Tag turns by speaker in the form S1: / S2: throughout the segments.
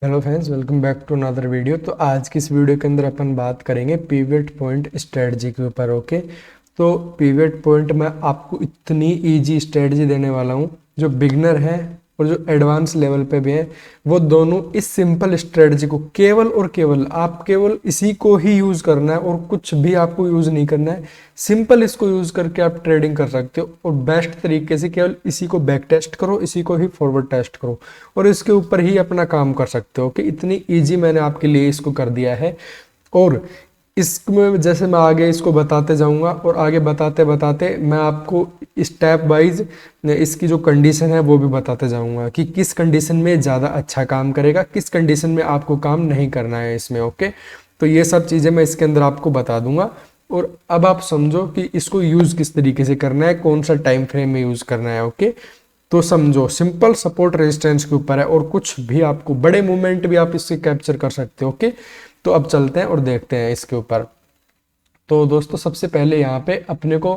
S1: Hello friends, welcome back to another video. तो आज की इस वीडियो के अंदर अपन बात करेंगे पिवट पॉइंट स्ट्रेटजी के ऊपर। ओके, तो पिवट पॉइंट में आपको इतनी इजी स्ट्रेटजी देने वाला हूँ जो बिगनर है और जो एडवांस लेवल पे भी है, वो दोनों इस सिंपल स्ट्रेटजी को केवल और केवल इसी को ही यूज़ करना है और कुछ भी आपको यूज़ नहीं करना है। सिंपल इसको यूज़ करके आप ट्रेडिंग कर सकते हो और बेस्ट तरीके से केवल इसी को बैक टेस्ट करो, इसी को ही फॉरवर्ड टेस्ट करो और इसके ऊपर ही अपना काम कर सकते हो कि इतनी इजी मैंने आपके लिए इसको कर दिया है। और इसमें जैसे मैं आगे इसको बताते जाऊंगा और आगे बताते बताते मैं आपको स्टेप वाइज इसकी जो कंडीशन है वो भी बताते जाऊंगा कि किस कंडीशन में ज़्यादा अच्छा काम करेगा, किस कंडीशन में आपको काम नहीं करना है इसमें। ओके, तो ये सब चीज़ें मैं इसके अंदर आपको बता दूंगा। और अब आप समझो कि इसको यूज़ किस तरीके से करना है, कौन सा टाइम फ्रेम में यूज़ करना है। ओके, तो समझो सिंपल सपोर्ट रेजिस्टेंस के ऊपर है और कुछ भी आपको बड़े मूवमेंट भी आप इससे कैप्चर कर सकते हो। ओके, तो अब चलते हैं और देखते हैं इसके ऊपर। तो दोस्तों सबसे पहले यहाँ पे अपने को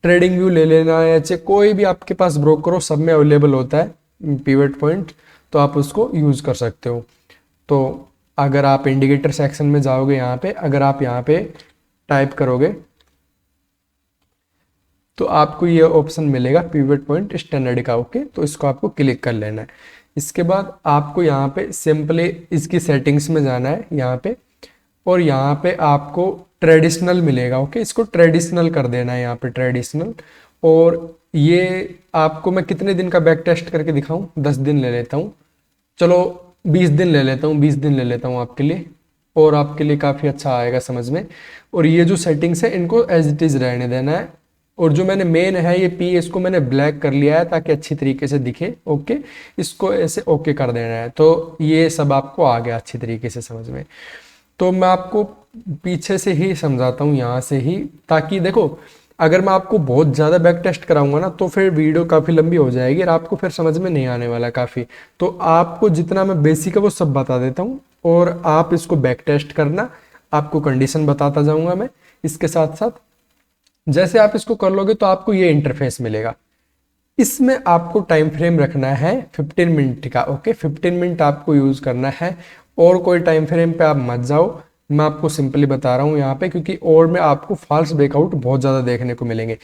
S1: ट्रेडिंग व्यू ले लेना है, चाहे कोई भी आपके पास ब्रोकर हो, सब में अवेलेबल होता है पिवट पॉइंट, तो आप उसको यूज कर सकते हो। तो अगर आप इंडिकेटर सेक्शन में जाओगे, यहाँ पे अगर आप यहाँ पे टाइप करोगे तो आपको ये ऑप्शन मिलेगा पिवट पॉइंट स्टैंडर्ड का। ओके, तो इसको आपको क्लिक कर लेना है। इसके बाद आपको यहाँ पे सिंपली इसकी सेटिंग्स में जाना है यहाँ पे, और यहाँ पे आपको ट्रेडिशनल मिलेगा। ओके, इसको ट्रेडिशनल कर देना है यहाँ पे, ट्रेडिशनल। और ये आपको मैं कितने दिन का बैक टेस्ट करके दिखाऊं, 10 दिन ले लेता हूँ, चलो 20 दिन ले लेता हूँ, 20 दिन ले लेता हूँ आपके लिए, और आपके लिए काफ़ी अच्छा आएगा समझ में। और ये जो सेटिंग्स है इनको एज इट इज़ रहने देना है। और जो मैंने मेन है ये पी, इसको मैंने ब्लैक कर लिया है ताकि अच्छी तरीके से दिखे। ओके, इसको ऐसे ओके कर देना है। तो ये सब आपको आ गया अच्छी तरीके से समझ में। तो मैं आपको पीछे से ही समझाता हूँ, यहाँ से ही, ताकि देखो अगर मैं आपको बहुत ज़्यादा बैक टेस्ट कराऊंगा ना तो फिर वीडियो काफ़ी लंबी हो जाएगी और आपको फिर समझ में नहीं आने वाला काफ़ी। तो आपको जितना मैं बेसिक है वो सब बता देता हूँ और आप इसको बैक टेस्ट करना, आपको कंडीशन बताता जाऊँगा मैं इसके साथ साथ। जैसे आप इसको कर लोगे तो आपको ये इंटरफेस मिलेगा। इसमें आपको टाइम फ्रेम रखना है 15 मिनट का। ओके, 15 मिनट आपको यूज करना है और कोई टाइम फ्रेम पे आप मत जाओ। मैं आपको सिंपली बता रहा हूँ यहाँ पे, क्योंकि और में आपको फॉल्स ब्रेकआउट बहुत ज़्यादा देखने को मिलेंगे।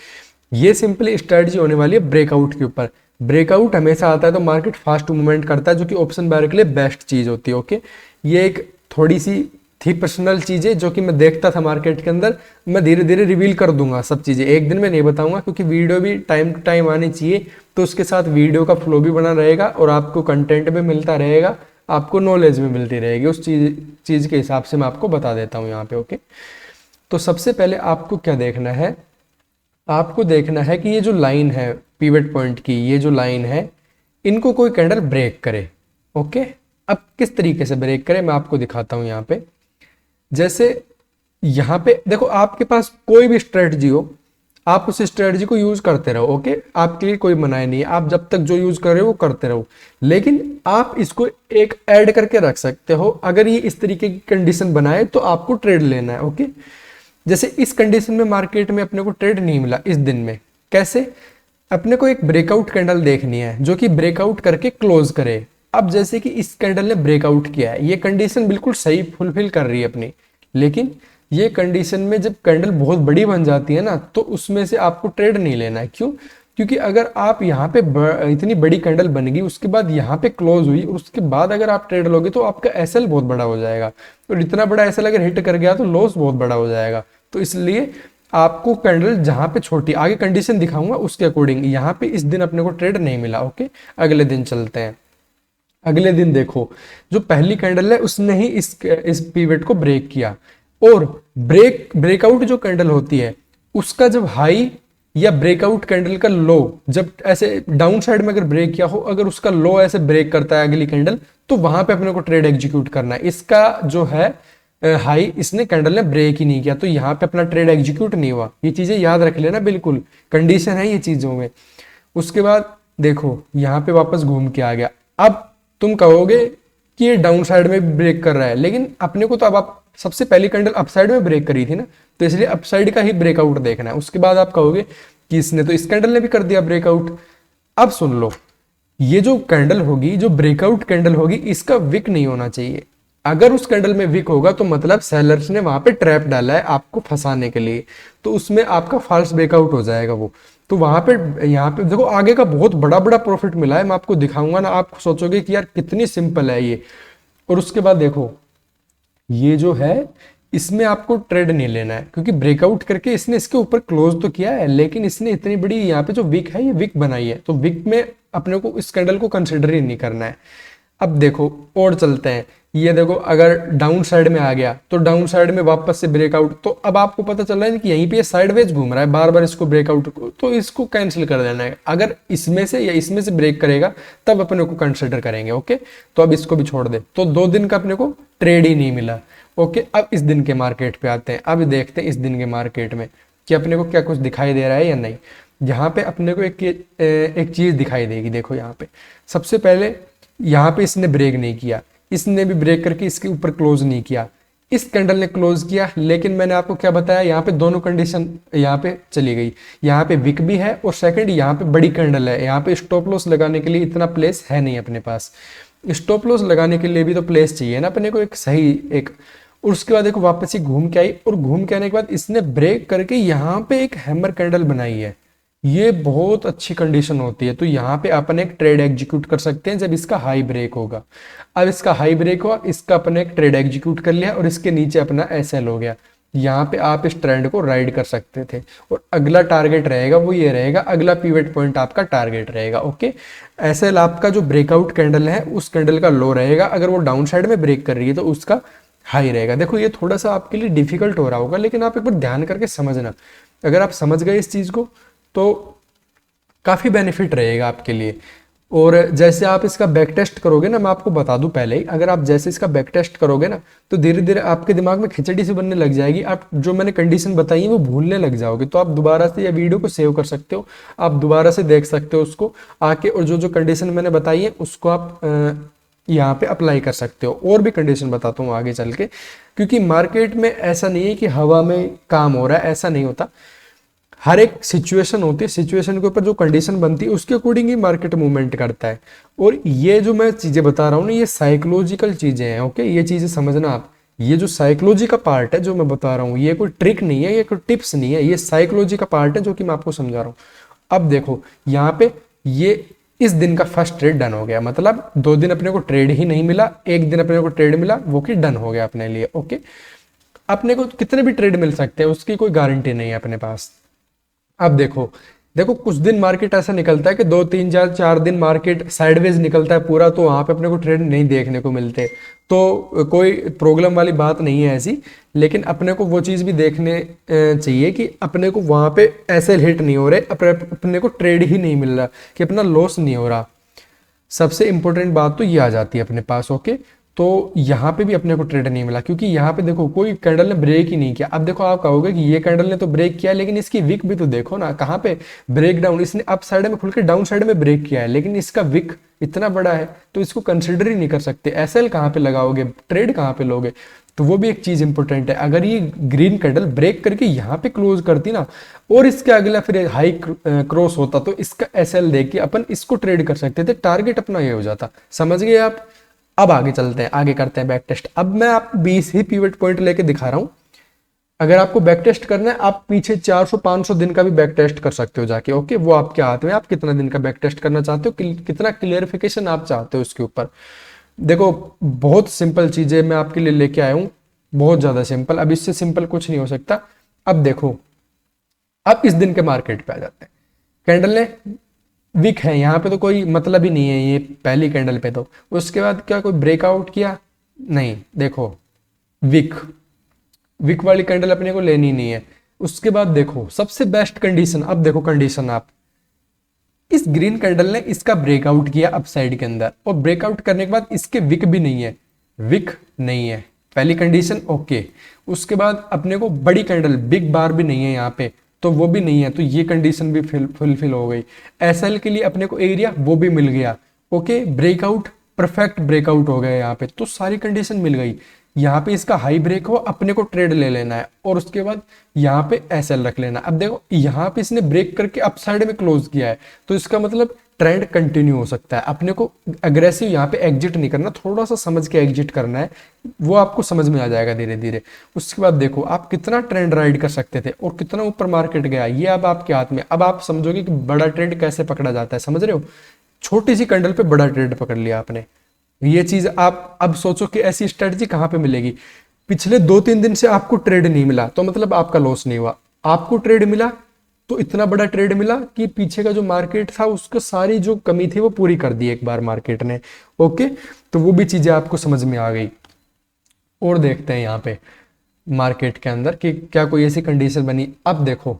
S1: ये सिंपली स्ट्रेटजी होने वाली है ब्रेकआउट के ऊपर। ब्रेकआउट हमेशा आता है तो मार्केट फास्ट मूवमेंट करता है, जो कि ऑप्शन बायर के लिए बेस्ट चीज़ होती है। ओके, ये एक थोड़ी सी थी पर्सनल चीज़ें जो कि मैं देखता था मार्केट के अंदर। मैं धीरे धीरे रिवील कर दूंगा सब चीज़ें, एक दिन में नहीं बताऊंगा, क्योंकि वीडियो भी टाइम टू टाइम आनी चाहिए। तो उसके साथ वीडियो का फ्लो भी बना रहेगा और आपको कंटेंट भी मिलता रहेगा, आपको नॉलेज भी मिलती रहेगी। उस चीज़ के हिसाब से मैं आपको बता देता हूँ यहाँ पे। ओके, तो सबसे पहले आपको क्या देखना है, आपको देखना है कि ये जो लाइन है पिवट पॉइंट की, ये जो लाइन है, इनको कोई कैंडल ब्रेक करे। ओके, अब किस तरीके से ब्रेक करे मैं आपको दिखाता हूँ यहाँ पे। जैसे यहाँ पे देखो, आपके पास कोई भी स्ट्रेटजी हो, आप उस स्ट्रेटजी को यूज करते रहो। ओके, आपके लिए कोई मनाही नहीं है, आप जब तक जो यूज कर रहे हो वो करते रहो। लेकिन आप इसको एक ऐड करके रख सकते हो, अगर ये इस तरीके की कंडीशन बनाए तो आपको ट्रेड लेना है। ओके, जैसे इस कंडीशन में मार्केट में अपने को ट्रेड नहीं मिला इस दिन में, कैसे, अपने को एक ब्रेकआउट कैंडल देखनी है जो कि ब्रेकआउट करके क्लोज करे। अब जैसे कि इस कैंडल ने ब्रेकआउट किया है, ये कंडीशन बिल्कुल सही फुलफिल कर रही है अपनी, लेकिन ये कंडीशन में जब कैंडल बहुत बड़ी बन जाती है ना तो उसमें से आपको ट्रेड नहीं लेना है। क्यों? क्योंकि अगर आप यहाँ पे इतनी बड़ी कैंडल बन गई, उसके बाद यहाँ पे क्लोज हुई, उसके बाद अगर आप ट्रेड लोगे तो आपका एसएल बहुत बड़ा हो जाएगा, और इतना बड़ा एसएल अगर हिट कर गया तो लॉस बहुत बड़ा हो जाएगा। तो इसलिए आपको कैंडल जहां पे छोटी, आगे कंडीशन दिखाऊंगा उसके अकॉर्डिंग, यहाँ पे इस दिन अपने को ट्रेड नहीं मिला। ओके, अगले दिन चलते हैं। अगले दिन देखो, जो पहली कैंडल है उसने ही इस पीवट को ब्रेक किया, और ब्रेकआउट जो कैंडल होती है उसका जब हाई या ब्रेकआउट कैंडल का लो जब ऐसे डाउन साइड में अगर ब्रेक किया हो, अगर उसका लो ऐसे ब्रेक करता है अगली कैंडल, तो वहां पे अपने को ट्रेड एग्जीक्यूट करना है। इसका जो है हाई इसने कैंडल ने ब्रेक ही नहीं किया, तो यहाँ पे अपना ट्रेड एग्जीक्यूट नहीं हुआ। ये चीजें याद रख लेना, बिल्कुल कंडीशन है ये चीजों में। उसके बाद देखो यहाँ पे वापस घूम के आ गया। अब तुम कहोगे कि ये डाउन साइड में ब्रेक कर रहा है, लेकिन अपने को तो अब आप सबसे पहली कैंडल अपसाइड में ब्रेक करी थी ना, तो इसलिए अपसाइड का ही ब्रेकआउट देखना है। उसके बाद आप कहोगे कि इसने तो इस कैंडल ने भी कर दिया ब्रेकआउट। अब सुन लो, ये जो कैंडल होगी, जो ब्रेकआउट कैंडल होगी, इसका विक नहीं होना चाहिए। अगर उस कैंडल में विक होगा तो मतलब सेलर्स ने वहां पे ट्रैप डाला है आपको फंसाने के लिए, तो उसमें आपका फॉल्स ब्रेकआउट हो जाएगा वो। तो वहां पे, यहाँ पे देखो आगे का बहुत बड़ा बड़ा प्रॉफिट मिला है, मैं आपको दिखाऊंगा ना, आप सोचोगे कि यार कितनी सिंपल है ये। और उसके बाद देखो ये जो है, इसमें आपको ट्रेड नहीं लेना है, क्योंकि ब्रेकआउट करके इसने इसके ऊपर क्लोज तो किया है, लेकिन इसने इतनी बड़ी यहाँ पे जो विक है, ये विक बनाई है, तो विक में अपने को इस कैंडल को कंसिडर ही नहीं करना है। अब देखो और चलते हैं, ये देखो अगर डाउन साइड में आ गया तो डाउन साइड में वापस से ब्रेकआउट, तो अब आपको पता चल रहा है कि यहीं पे ये साइडवेज घूम रहा है बार बार, इसको ब्रेकआउट तो इसको कैंसिल कर देना है। अगर इसमें से या इसमें से ब्रेक करेगा तब अपने को कंसिडर करेंगे। ओके, तो अब इसको भी छोड़ दे, तो 2 दिन का अपने को ट्रेड ही नहीं मिला। ओके, अब इस दिन के मार्केट पे आते हैं, अब देखते हैं इस दिन के मार्केट में कि अपने को क्या कुछ दिखाई दे रहा है या नहीं। यहाँ पे अपने को एक चीज दिखाई देगी, देखो यहाँ पे सबसे पहले यहाँ पे इसने ब्रेक नहीं किया, इसने भी ब्रेक करके इसके ऊपर क्लोज नहीं किया, इस कैंडल ने क्लोज किया, लेकिन मैंने आपको क्या बताया, यहाँ पे दोनों कंडीशन यहाँ पे चली गई, यहाँ पे विक भी है और सेकंड यहाँ पे बड़ी कैंडल है, यहाँ पे स्टॉप लॉस लगाने के लिए इतना प्लेस है नहीं अपने पास। स्टॉप लॉस लगाने के लिए भी तो प्लेस चाहिए ना अपने को, एक सही एक। और उसके बाद देखो वापस ही घूम के आई, और घूम के आने के बाद इसने ब्रेक करके यहाँ पे एक हैमर कैंडल बनाई है, ये बहुत अच्छी कंडीशन होती है। तो यहाँ पे अपन एक ट्रेड एग्जीक्यूट कर सकते हैं जब इसका हाई ब्रेक होगा। अब इसका हाई ब्रेक हुआ, इसका अपन एक ट्रेड एग्जीक्यूट कर लिया और इसके नीचे अपना एसएल हो गया, यहाँ पे आप इस ट्रेंड को राइड कर सकते थे। और अगला टारगेट रहेगा वो ये रहेगा, अगला पिवट पॉइंट आपका टारगेट रहेगा। ओके, एसएल आपका जो ब्रेकआउट कैंडल है उस कैंडल का लो रहेगा, अगर वो डाउन साइड में ब्रेक कर रही है तो उसका हाई रहेगा। देखो ये थोड़ा सा आपके लिए डिफिकल्ट हो रहा होगा, लेकिन आप एक बार ध्यान करके समझना, अगर आप समझ गए इस चीज को तो काफ़ी बेनिफिट रहेगा आपके लिए। और जैसे आप इसका बैक टेस्ट करोगे ना, मैं आपको बता दूं पहले ही, अगर आप जैसे इसका बैक टेस्ट करोगे ना तो धीरे धीरे आपके दिमाग में खिचड़ी सी बनने लग जाएगी, आप जो मैंने कंडीशन बताई है वो भूलने लग जाओगे। तो आप दोबारा से या वीडियो को सेव कर सकते हो, आप दोबारा से देख सकते हो उसको आके, और जो जो कंडीशन मैंने बताई है उसको आप यहाँ पे अप्लाई कर सकते हो। और भी कंडीशन बताता हूँ आगे चल के, क्योंकि मार्केट में ऐसा नहीं है कि हवा में काम हो रहा है, ऐसा नहीं होता। हर एक सिचुएशन होती है, सिचुएशन के ऊपर जो कंडीशन बनती है उसके अकॉर्डिंग ही मार्केट मूवमेंट करता है। और ये जो मैं चीजें बता रहा हूँ ना, ये साइकोलॉजिकल चीजें हैं। ओके, ये चीजें समझना आप, ये जो साइकोलॉजी का पार्ट है जो मैं बता रहा हूँ, ये कोई ट्रिक नहीं है, ये कोई टिप्स नहीं है, ये साइकोलॉजी का पार्ट है जो कि मैं आपको समझा रहा हूँ। अब देखो यहाँ पे ये इस दिन का फर्स्ट ट्रेड डन हो गया, मतलब 2 दिन अपने को ट्रेड ही नहीं मिला, 1 दिन अपने को ट्रेड मिला, वो कि डन हो गया अपने लिए। ओके, अपने को कितने भी ट्रेड मिल सकते हैं उसकी कोई गारंटी नहीं है अपने पास। अब देखो देखो कुछ दिन मार्केट ऐसा निकलता है कि 2 3 4 दिन मार्केट साइडवेज निकलता है पूरा, तो वहां पे अपने को ट्रेड नहीं देखने को मिलते, तो कोई प्रॉब्लम वाली बात नहीं है ऐसी। लेकिन अपने को वो चीज भी देखने चाहिए कि अपने को वहां पे ऐसे हिट नहीं हो रहे, अपने को ट्रेड ही नहीं मिल रहा, कि अपना लॉस नहीं हो रहा। सबसे इंपॉर्टेंट बात तो ये आ जाती है अपने पास। ओके, तो यहाँ पे भी अपने को ट्रेड नहीं मिला, क्योंकि यहाँ पे देखो कोई कैंडल ने ब्रेक ही नहीं किया। अब देखो आप कहोगे कि ये कैंडल ने तो ब्रेक किया, लेकिन इसकी विक भी तो देखो ना, कहाँ पे ब्रेक डाउन, इसने अप साइड में खुल के डाउन साइड में ब्रेक किया है, लेकिन इसका विक इतना बड़ा है तो इसको कंसिडर ही नहीं कर सकते। एसएल कहाँ पे लगाओगे, ट्रेड कहाँ पे लोगे, तो वो भी एक चीज इंपॉर्टेंट है। अगर ये ग्रीन कैंडल ब्रेक करके यहाँ पे क्लोज करती ना, और इसके अगला फिर हाई क्रॉस होता, तो इसका एसएल देख के अपन इसको ट्रेड कर सकते थे, टारगेट अपना ये हो जाता। समझ गए आप? अब आगे चलते हैं, आगे करते हैं बैक टेस्ट। अब मैं आपको 20 ही पिवट पॉइंट लेके दिखा रहा हूं। अगर आपको बैक टेस्ट करना है, आप पीछे 400 500 दिन का भी बैक टेस्ट कर सकते हो जाके। ओके, वो आपके हाथ में, आप कितना दिन का बैक टेस्ट करना चाहते हो, कितना क्लियरिफिकेशन आप चाहते हो उसके ऊपर। देखो बहुत सिंपल चीजें मैं आपके लिए लेके आया हूं, बहुत ज्यादा सिंपल, अब इससे सिंपल कुछ नहीं हो सकता। अब देखो, अब इस दिन के मार्केट पे आ जाते हैं। कैंडल ने विक है यहाँ पे तो कोई मतलब ही नहीं है ये पहली कैंडल पे, तो उसके बाद क्या कोई ब्रेकआउट किया नहीं, देखो विक विक वाली कैंडल अपने को लेनी नहीं है। उसके बाद देखो सबसे बेस्ट कंडीशन, अब देखो कंडीशन, आप इस ग्रीन कैंडल ने इसका ब्रेकआउट किया अपसाइड के अंदर, और ब्रेकआउट करने के बाद इसके विक भी नहीं है, विक नहीं है, पहली कंडीशन ओके। उसके बाद अपने को बड़ी कैंडल बिग बार भी नहीं है यहाँ पे, तो वो भी नहीं है, तो ये कंडीशन भी फुलफिल हो गई। एसएल के लिए अपने को एरिया वो भी मिल गया। ओके, ब्रेकआउट परफेक्ट ब्रेकआउट हो गया यहाँ पे, तो सारी कंडीशन मिल गई। यहाँ पे इसका हाई ब्रेक हो, अपने को ट्रेड ले लेना है और उसके बाद यहाँ पे एसएल रख लेना। अब देखो यहाँ पे इसने ब्रेक करके अप साइड में क्लोज किया है, तो इसका मतलब ट्रेंड कंटिन्यू हो सकता है। अपने को अग्रेसिव यहाँ पे एग्जिट नहीं करना, थोड़ा सा समझ के एग्जिट करना है, वो आपको समझ में आ जाएगा धीरे धीरे। उसके बाद देखो आप कितना ट्रेंड राइड कर सकते थे और कितना ऊपर मार्केट गया, ये अब आपके हाथ में। अब आप समझोगे कि बड़ा ट्रेंड कैसे पकड़ा जाता है, समझ रहे हो। छोटी सी कैंडल पे बड़ा ट्रेंड पकड़ लिया आपने। ये चीज आप अब सोचो कि ऐसी स्ट्रेटजी कहाँ पे मिलेगी। पिछले 2-3 दिन से आपको ट्रेड नहीं मिला तो मतलब आपका लॉस नहीं हुआ। आपको ट्रेड मिला तो इतना बड़ा ट्रेड मिला कि पीछे का जो मार्केट था उसका सारी जो कमी थी वो पूरी कर दी एक बार मार्केट ने। ओके, तो वो भी चीजें आपको समझ में आ गई। और देखते हैं यहाँ पे मार्केट के अंदर कि क्या कोई ऐसी कंडीशन बनी। अब देखो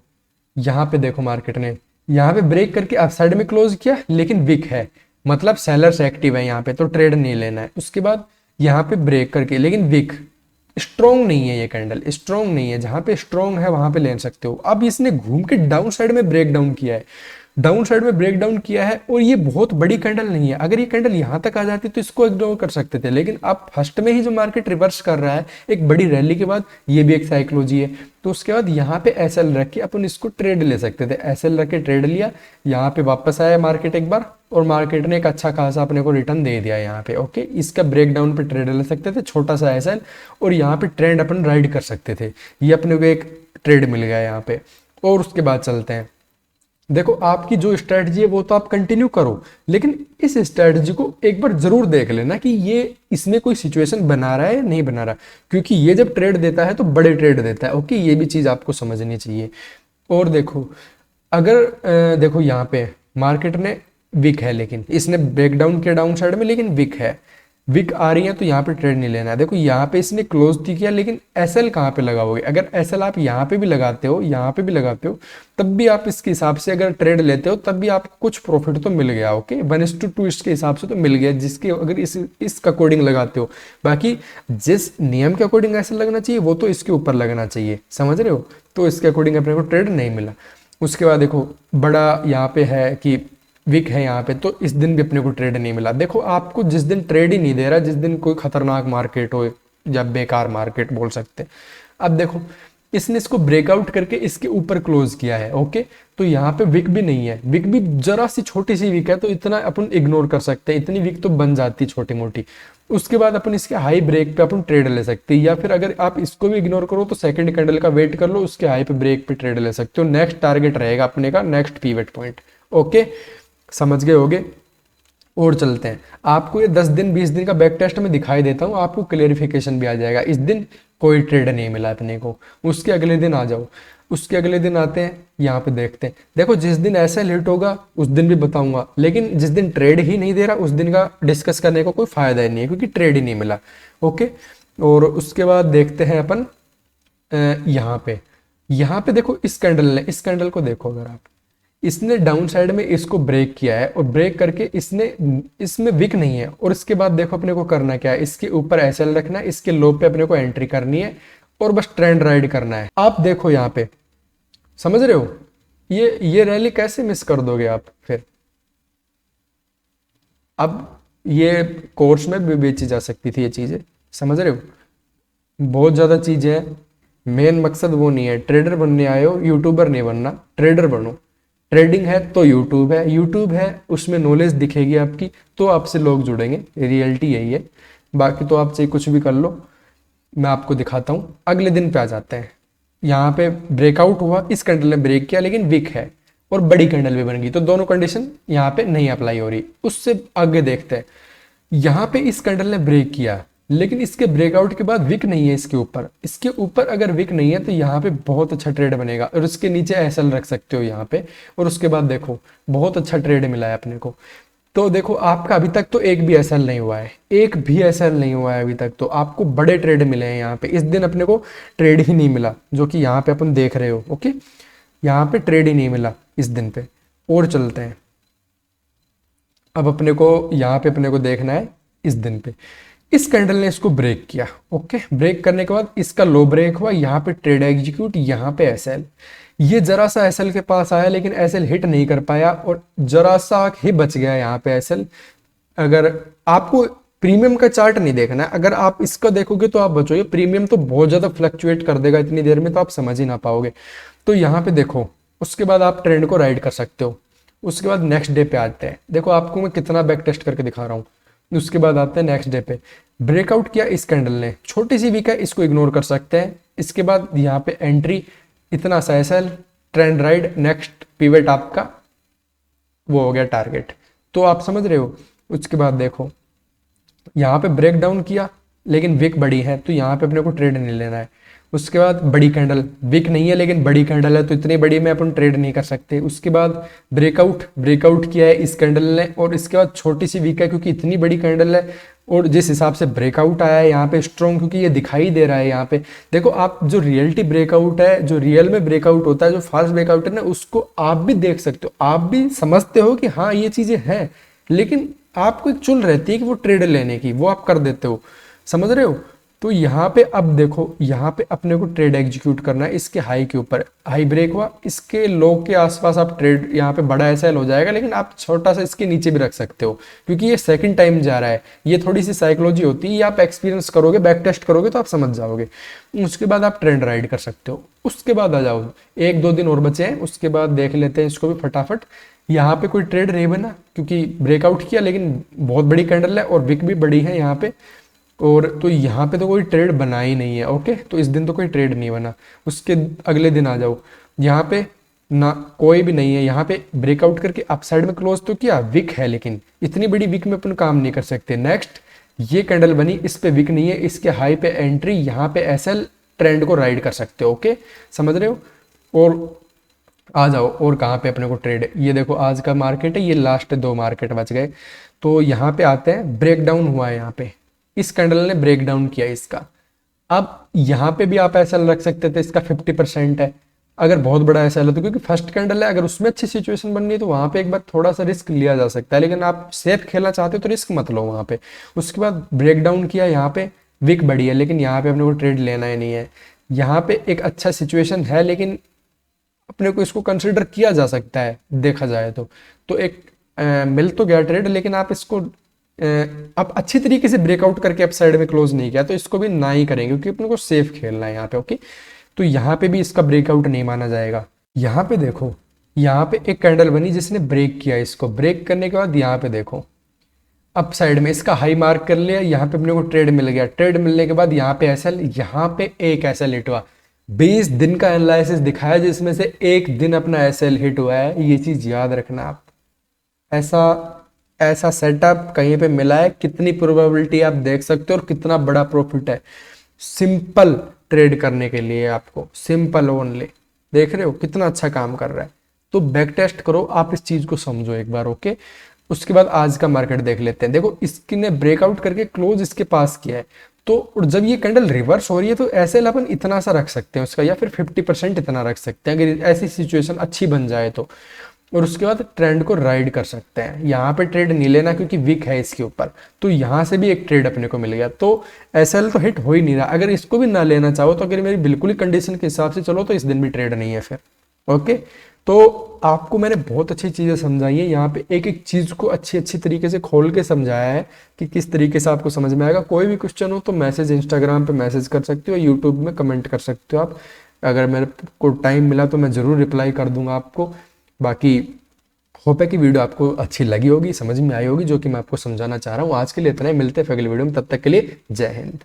S1: यहाँ पे देखो मार्केट ने यहाँ पे ब्रेक करके अप साइड में क्लोज किया, लेकिन वीक है, मतलब सेलर्स एक्टिव है यहाँ पे, तो ट्रेड नहीं लेना है। उसके बाद यहाँ पे ब्रेक करके, लेकिन वीक, स्ट्रॉन्ग नहीं है ये कैंडल, स्ट्रॉन्ग नहीं है। जहां पे स्ट्रॉन्ग है वहां पे ले सकते हो। अब इसने घूम के डाउन साइड में ब्रेक डाउन किया है, डाउन साइड में ब्रेक डाउन किया है, और ये बहुत बड़ी कैंडल नहीं है। अगर ये कैंडल यहां तक आ जाती तो इसको इग्नोर कर सकते थे, लेकिन अब फर्स्ट में ही जो मार्केट रिवर्स कर रहा है एक बड़ी रैली के बाद, ये भी एक साइकोलॉजी है, तो उसके बाद यहाँ पे एसएल रख के अपन इसको ट्रेड ले सकते थे। एसएल रख के ट्रेड लिया, यहाँ पे वापस आया मार्केट एक बार, और मार्केट ने एक अच्छा खासा अपने को रिटर्न दे दिया यहाँ पे। ओके, इसका ब्रेकडाउन पे ट्रेड ले सकते थे, छोटा सा एसएल, और यहाँ पे ट्रेंड अपन राइड कर सकते थे। ये अपने को एक ट्रेड मिल गया यहाँ पे। और उसके बाद चलते हैं, देखो आपकी जो स्ट्रेटजी है वो तो आप कंटिन्यू करो, लेकिन इस स्ट्रेटजी को एक बार जरूर देख लेना कि ये इसमें कोई सिचुएशन बना रहा है या नहीं बना रहा, क्योंकि ये जब ट्रेड देता है तो बड़े ट्रेड देता है। ओके, ये भी चीज आपको समझनी चाहिए। और देखो अगर देखो यहाँ पे मार्केट ने विक है, लेकिन इसने ब्रेकडाउन किया डाउन साइड में, लेकिन विक है, विक आ रही है, तो यहाँ पे ट्रेड नहीं लेना है। देखो यहाँ पे इसने क्लोज किया, लेकिन एसएल कहाँ पे लगाओगे। अगर एसएल आप यहाँ पे भी लगाते हो, यहाँ पे भी लगाते हो, तब भी आप इसके हिसाब से अगर ट्रेड लेते हो तब भी आपको कुछ प्रॉफिट तो मिल गया। ओके, 1:2 इसके हिसाब से तो मिल गया, जिसके अगर इस अकॉर्डिंग लगाते हो। बाकी जिस नियम के अकॉर्डिंग एसएल लगना चाहिए वो तो इसके ऊपर लगना चाहिए, समझ रहे हो। तो इसके अकॉर्डिंग अपने को ट्रेड नहीं मिला। उसके बाद देखो बड़ा यहाँ पे है कि वीक है यहाँ पे, तो इस दिन भी अपने को ट्रेड नहीं मिला। देखो आपको जिस दिन ट्रेड ही नहीं दे रहा, जिस दिन कोई खतरनाक मार्केट हो या बेकार मार्केट बोल सकते। अब देखो इसने इसको ब्रेकआउट करके इसके ऊपर क्लोज किया है। ओके, तो यहाँ पे विक भी नहीं है, विक भी जरा सी छोटी सी विक है, तो इतना अपन इग्नोर कर सकते हैं, इतनी विक तो बन जाती छोटी मोटी। उसके बाद अपन इसके हाई ब्रेक पे अपन ट्रेड ले सकते हैं, या फिर अगर आप इसको भी इग्नोर करो तो सेकंड कैंडल का वेट कर लो, उसके हाई पे ब्रेक पे ट्रेड ले सकते हो। नेक्स्ट टारगेट रहेगा अपने का नेक्स्ट पीवट पॉइंट। ओके, समझ गए होगे। और चलते हैं, आपको ये 10 दिन 20 दिन का बैक टेस्ट में दिखाई देता हूँ, आपको क्लेरिफिकेशन भी आ जाएगा। इस दिन कोई ट्रेड नहीं मिला अपने को, उसके अगले दिन आ जाओ, उसके अगले दिन आते हैं, यहाँ पे देखते हैं। देखो जिस दिन ऐसा हिट होगा उस दिन भी बताऊंगा, लेकिन जिस दिन ट्रेड ही नहीं दे रहा उस दिन का डिस्कस करने का कोई फायदा ही नहीं है, क्योंकि ट्रेड ही नहीं मिला। ओके, और उसके बाद देखते हैं अपन यहाँ पे देखो इस कैंडल को देखो, अगर आप इसने डाउन साइड में इसको ब्रेक किया है, और ब्रेक करके इसने इसमें विक नहीं है, और इसके बाद देखो अपने को करना क्या है, इसके ऊपर एसएल रखना है, इसके लो पे अपने को एंट्री करनी है, और बस ट्रेंड राइड करना है। आप देखो यहाँ पे, समझ रहे हो, ये रैली कैसे मिस कर दोगे आप फिर। अब ये कोर्स में भी बेची जा सकती थी ये चीजें, समझ रहे हो। बहुत ज्यादा चीजें हैं, मेन मकसद वो नहीं है। ट्रेडर बनने आए हो, यूट्यूबर नहीं बनना, ट्रेडर बनो। ट्रेडिंग है तो यूट्यूब है, यूट्यूब है उसमें नॉलेज दिखेगी आपकी, तो आपसे लोग जुड़ेंगे, रियलिटी यही है। बाकी तो आप चाहे कुछ भी कर लो, मैं आपको दिखाता हूँ। अगले दिन पे आ जाते हैं, यहाँ पे ब्रेकआउट हुआ, इस कैंडल ने ब्रेक किया लेकिन वीक है, और बड़ी कैंडल भी बन गई, तो दोनों कंडीशन यहाँ पे नहीं अप्लाई हो रही। उससे आगे देखते हैं, यहाँ पे इस कैंडल ने ब्रेक किया, लेकिन इसके ब्रेकआउट के बाद विक नहीं है इसके ऊपर अगर विक नहीं है तो यहाँ पे बहुत अच्छा ट्रेड बनेगा, और उसके नीचे एसएल रख सकते हो यहाँ पे। और उसके बाद देखो बहुत अच्छा ट्रेड मिला है अपने को। तो देखो आपका अभी तक तो एक भी एसएल नहीं हुआ है, एक भी एसएल नहीं हुआ है अभी तक, तो आपको बड़े ट्रेड मिले हैं यहाँ पे। इस दिन अपने को ट्रेड ही नहीं मिला, जो कि यहाँ पे अपन देख रहे हो। ओके, यहाँ पे ट्रेड ही नहीं मिला इस दिन पे। और चलते हैं, अब अपने को यहाँ पे अपने को देखना है इस दिन पे। इस कैंडल ने इसको ब्रेक किया। ओके, ब्रेक करने के बाद इसका लो ब्रेक हुआ, यहाँ पे ट्रेड एग्जीक्यूट, यहाँ पे एसएल। ये जरा सा एसएल के पास आया, लेकिन एसएल हिट नहीं कर पाया, और जरा सा ही बच गया यहाँ पे एसएल। अगर आपको प्रीमियम का चार्ट नहीं देखना है। अगर आप इसका देखोगे तो आप बचोगे, प्रीमियम तो बहुत ज़्यादा फ्लक्चुएट कर देगा इतनी देर में, तो आप समझ ही ना पाओगे। तो यहाँ पे देखो, उसके बाद आप ट्रेंड को राइड कर सकते हो। उसके बाद नेक्स्ट डे पे आते हैं, देखो आपको मैं कितना बैक टेस्ट करके दिखा रहा हूँ। उसके बाद आते हैं नेक्स्ट डे पे, ब्रेकआउट किया इस कैंडल ने, छोटी सी वीक है, इसको इग्नोर कर सकते हैं। इसके बाद यहाँ पे एंट्री, इतना सा SL, trend ride, next pivot आपका वो हो गया टारगेट। तो आप समझ रहे हो। उसके बाद देखो यहाँ पे ब्रेक डाउन किया, लेकिन विक बड़ी है तो यहाँ पे अपने को ट्रेड नहीं लेना है। उसके बाद बड़ी कैंडल, विक नहीं है लेकिन बड़ी कैंडल है, तो इतनी बड़ी में अपन ट्रेड नहीं कर सकते। उसके बाद ब्रेकआउट किया है इस कैंडल ने, और इसके बाद छोटी सी विक है क्योंकि इतनी बड़ी कैंडल है, और जिस हिसाब से ब्रेकआउट आया है यहाँ पे स्ट्रॉन्ग, क्योंकि ये दिखाई दे रहा है यहाँ पे। देखो आप जो रियलिटी ब्रेकआउट है, जो रियल में ब्रेकआउट होता है, जो फास्ट ब्रेकआउट है ना, उसको आप भी देख सकते हो, आप भी समझते हो कि हाँ ये चीजें हैं, लेकिन आपको एक चुल रहती है कि वो ट्रेड लेने की, वो आप कर देते हो, समझ रहे हो। तो यहाँ पे अब देखो, यहाँ पे अपने को ट्रेड एग्जीक्यूट करना है इसके हाई के ऊपर, हाई ब्रेक हुआ, इसके लो के आसपास आप ट्रेड, यहाँ पे बड़ा एसएल हो जाएगा, लेकिन आप छोटा सा इसके नीचे भी रख सकते हो, क्योंकि ये सेकंड टाइम जा रहा है। ये थोड़ी सी साइकोलॉजी होती है, ये आप एक्सपीरियंस करोगे, बैक टेस्ट करोगे तो आप समझ जाओगे। उसके बाद आप ट्रेंड राइड कर सकते हो। उसके बाद आ जाओ, 1-2 दिन और बचे हैं, उसके बाद देख लेते हैं इसको भी फटाफट। यहाँ पे कोई ट्रेड नहीं बना क्योंकि ब्रेकआउट किया, लेकिन बहुत बड़ी कैंडल है और विक भी बड़ी है यहाँ पे, और तो यहाँ पे तो कोई ट्रेड बना ही नहीं है। ओके, तो इस दिन तो कोई ट्रेड नहीं बना। उसके अगले दिन आ जाओ, यहाँ पे ना कोई भी नहीं है, यहाँ पे ब्रेकआउट करके अपसाइड में क्लोज तो किया, विक है, लेकिन इतनी बड़ी विक में अपन काम नहीं कर सकते। नेक्स्ट ये कैंडल बनी, इस पे विक नहीं है, इसके हाई पे एंट्री, यहाँ पे एसएल, ट्रेंड को राइड कर सकते हो। ओके, समझ रहे हो। और आ जाओ, और कहाँ पे अपने को ट्रेड, ये देखो आज का मार्केट है, ये लास्ट 2 मार्केट बच गए। तो यहाँ पे आते हैं, ब्रेक डाउन हुआ है यहाँ पे, इस कैंडल ने ब्रेक डाउन किया इसका। अब यहाँ पे भी आप ऐसा रख सकते थे, इसका 50% है, अगर बहुत बड़ा ऐसा है तो, क्योंकि फर्स्ट कैंडल है, अगर उसमें अच्छी सिचुएशन बन गई तो वहां पे एक बार थोड़ा सा रिस्क लिया जा सकता है, लेकिन आप सेफ खेलना चाहते हो तो रिस्क मत लो वहां पे। उसके बाद ब्रेक डाउन किया, यहाँ पे विक बड़ी है, लेकिन यहाँ पे अपने को ट्रेड लेना ही नहीं है। यहाँ पे एक अच्छा सिचुएशन है, लेकिन अपने को इसको कंसिडर किया जा सकता है देखा जाए तो एक मिल तो गया ट्रेड, लेकिन आप इसको आप अच्छी तरीके से ब्रेकआउट करके अप साइड में क्लोज नहीं किया तो इसको भी ना ही करेंगे, क्योंकि अपने को सेफ खेलना है यहाँ पे। ओके, तो यहाँ पे भी इसका ब्रेकआउट नहीं माना जाएगा। यहाँ पे देखो, यहाँ पे एक कैंडल बनी जिसने ब्रेक किया, इसको ब्रेक करने के बाद यहाँ पे देखो अप साइड में इसका हाई मार्क कर लिया, यहाँ पे अपने को ट्रेड मिल गया। ट्रेड मिलने के बाद यहाँ पे एसएल, यहाँ पे एक एसएल हिट हुआ। 20 दिन का एनालिसिस दिखाया जिसमें से एक दिन अपना एसएल हिट हुआ है, ये चीज याद रखना आप। ऐसा ऐसा सेटअप कहीं पे मिला है, कितनी प्रोबेबिलिटी आप देख सकते हो और कितना बड़ा प्रॉफिट है सिंपल ट्रेड करने के लिए, आपको सिंपल ओनली। देख रहे हो कितना अच्छा काम कर रहा है। तो बैक टेस्ट करो, आप इस चीज को समझो एक बार। ओके, उसके बाद आज का मार्केट देख लेते हैं। देखो इसने ब्रेकआउट करके क्लोज इसके पास किया है, तो जब ये कैंडल रिवर्स हो रही है तो ऐसे अपन इतना सा रख सकते हैं उसका, या फिर 50% इतना रख सकते हैं अगर ऐसी सिचुएशन अच्छी बन जाए तो। और उसके बाद ट्रेंड को राइड कर सकते हैं। यहाँ पे ट्रेड नहीं लेना क्योंकि वीक है इसके ऊपर, तो यहाँ से भी एक ट्रेड अपने को मिल गया। तो एसएल तो हिट हो ही नहीं रहा, अगर इसको भी ना लेना चाहो तो, अगर मेरी बिल्कुल ही कंडीशन के हिसाब से चलो तो इस दिन भी ट्रेड नहीं है फिर। ओके, तो आपको मैंने बहुत अच्छी चीज़ें समझाई है यहाँ पे, एक एक चीज़ को अच्छी अच्छी तरीके से खोल के समझाया है कि किस तरीके से आपको समझ में आएगा। कोई भी क्वेश्चन हो तो मैसेज इंस्टाग्राम पे मैसेज कर सकते हो, यूट्यूब में कमेंट कर सकते हो आप। अगर मेरे को टाइम मिला तो मैं ज़रूर रिप्लाई कर दूंगा आपको। बाकी होप है कि वीडियो आपको अच्छी लगी होगी, समझ में आई होगी जो कि मैं आपको समझाना चाह रहा हूँ। आज के लिए इतना ही, मिलते हैं अगले वीडियो में, तब तक के लिए जय हिंद।